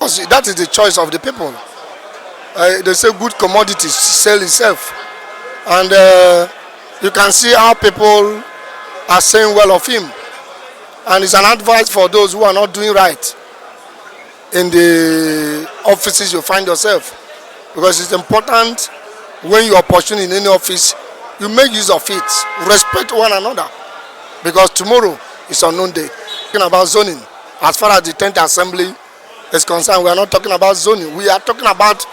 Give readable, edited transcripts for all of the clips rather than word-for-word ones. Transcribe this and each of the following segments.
Because that is the choice of the people. They say good commodities sell itself. And you can see how people are saying well of him. And it's an advice for those who are not doing right in the offices you find yourself. Because it's important when you are opportune in any office, you make use of it. Respect one another. Because tomorrow is unknown day. Talking about zoning. As far as the 10th Assembly is concerned, we are not talking about zoning. We are talking about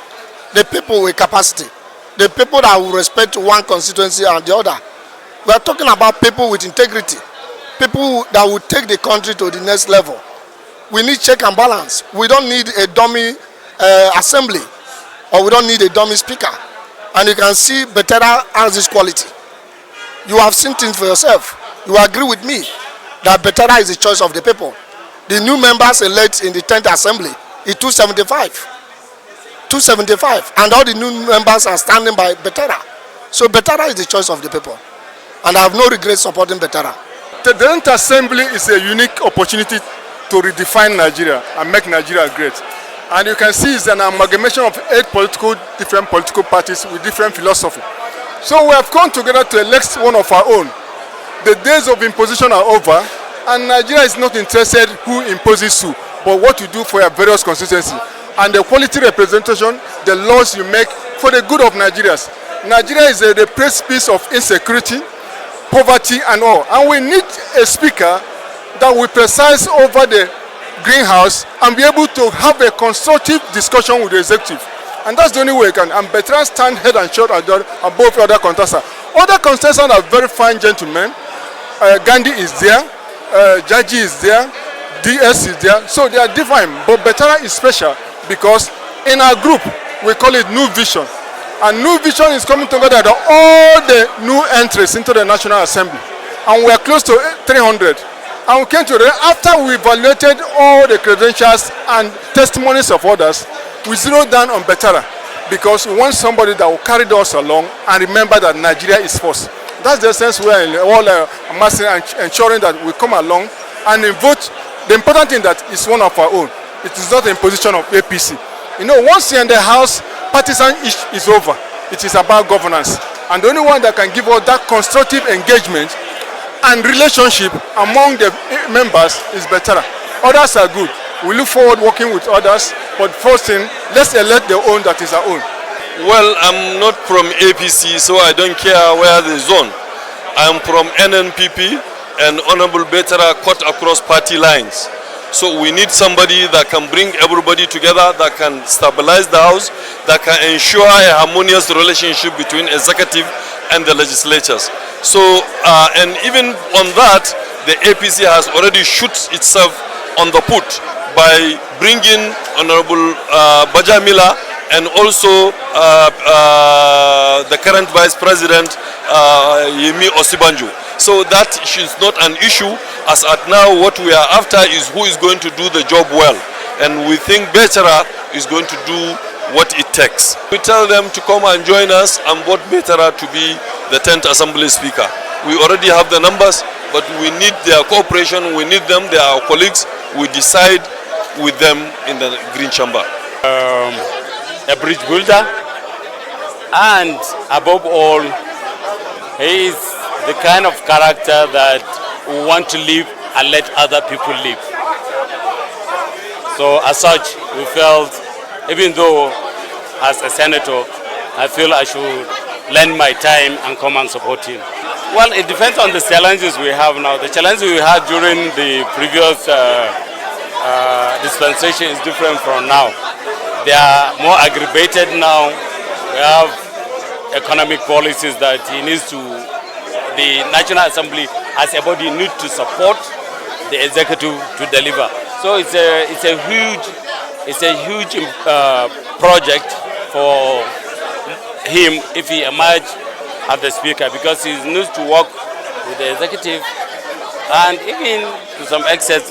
the people with capacity. The people that will respect one constituency and the other. We are talking about people with integrity. People that will take the country to the next level. We need check and balance. We don't need a dummy assembly, or we don't need a dummy speaker. And you can see Betara has this quality. You have seen things for yourself. You agree with me that Betara is the choice of the people. The new members elect in the 10th Assembly is 275. 275. And all the new members are standing by Betara. So Betara is the choice of the people. And I have no regret supporting Betara. The 10th Assembly is a unique opportunity to redefine Nigeria and make Nigeria great. And you can see it's an amalgamation of 8 different political parties with different philosophy. So we have come together to elect one of our own. The days of imposition are over, and Nigeria is not interested who imposes who, but what you do for your various constituencies. And the quality representation, the laws you make for the good of Nigerians. Nigeria is a repressed piece of insecurity, poverty and all. And we need a speaker that will preside over the greenhouse and be able to have a constructive discussion with the executive. And that's the only way we can. And Betara stand head and shoulders above other contestants. Other contestants are very fine gentlemen. Gandhi is there, Jaji is there, DS is there. So they are different. But Betara is special because in our group, we call it New Vision. And New Vision is coming together to all the new entries into the National Assembly. And we are close to 300. And we came to the, after we evaluated all the credentials and testimonies of others, we zeroed down on Betara because we want somebody that will carry us along and remember that Nigeria is first. That's the sense we are in all amassing and ensuring that we come along and vote. The important thing that is one of our own. It is not a position of APC. You know, once you're in the house, partisan is over. It is about governance. And the only one that can give us that constructive engagement and relationship among the members is Betara. Others are good. We look forward working with others, but first thing, let's elect the own that is our own. Well, I'm not from APC, so I don't care where they zone. I'm from NNPP, and Honorable Betara cut across party lines. So we need somebody that can bring everybody together, that can stabilize the house, that can ensure a harmonious relationship between executive and the legislatures. So, and even on that, the APC has already shot itself on the foot by bringing Honorable Bajamila and also the current Vice President Yemi Osibanjo. So that is not an issue. As at now, what we are after is who is going to do the job well. And we think Betara is going to do what it takes. We tell them to come and join us and vote Betara to be the 10th Assembly Speaker. We already have the numbers, but we need their cooperation, we need them, they are our colleagues. We decide with them in the Green Chamber. A bridge builder, and above all, he is the kind of character that we want to live and let other people live. So as such, we felt, even though as a senator, I feel I should lend my time and come and support him. Well, it depends on the challenges we have now. The challenges we had during the previous dispensation is different from now. They are more aggravated now. We have economic policies that he needs to, the National Assembly as a body needs to support the executive to deliver. So it's a huge project for him if he emerges as the speaker, because he needs to work with the executive and even to some extent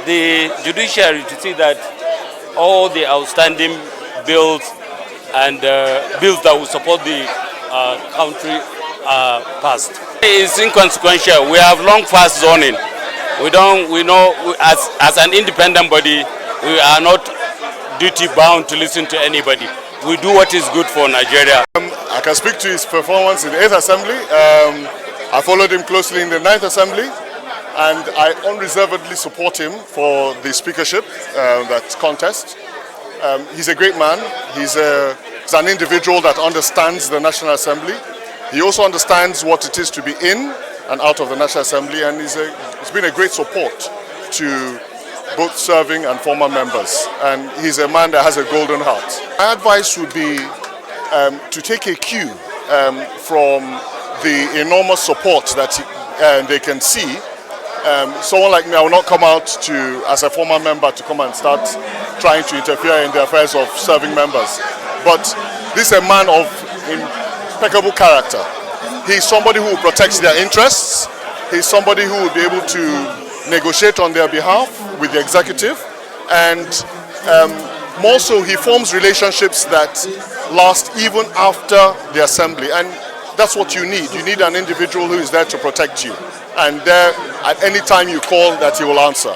the judiciary to see that all the outstanding bills and bills that will support the country are passed. It's inconsequential. We have long fast zoning. We know as an independent body, we are not duty bound to listen to anybody. We do what is good for Nigeria. I can speak to his performance in the 8th Assembly. I followed him closely in the 9th Assembly, and I unreservedly support him for the speakership, that contest. He's a great man. He's an individual that understands the National Assembly. He also understands what it is to be in and out of the National Assembly, and he's been a great support to both serving and former members. And he's a man that has a golden heart. My advice would be to take a cue from the enormous support that they can see. Someone like me, I will not come out as a former member to come and start trying to interfere in the affairs of serving members. But this is a man of impeccable character. He's somebody who protects their interests. He's somebody who will be able to negotiate on their behalf with the executive, and more so, he forms relationships that last even after the assembly, and that's what you need. You need an individual who is there to protect you, and there at any time you call that he will answer.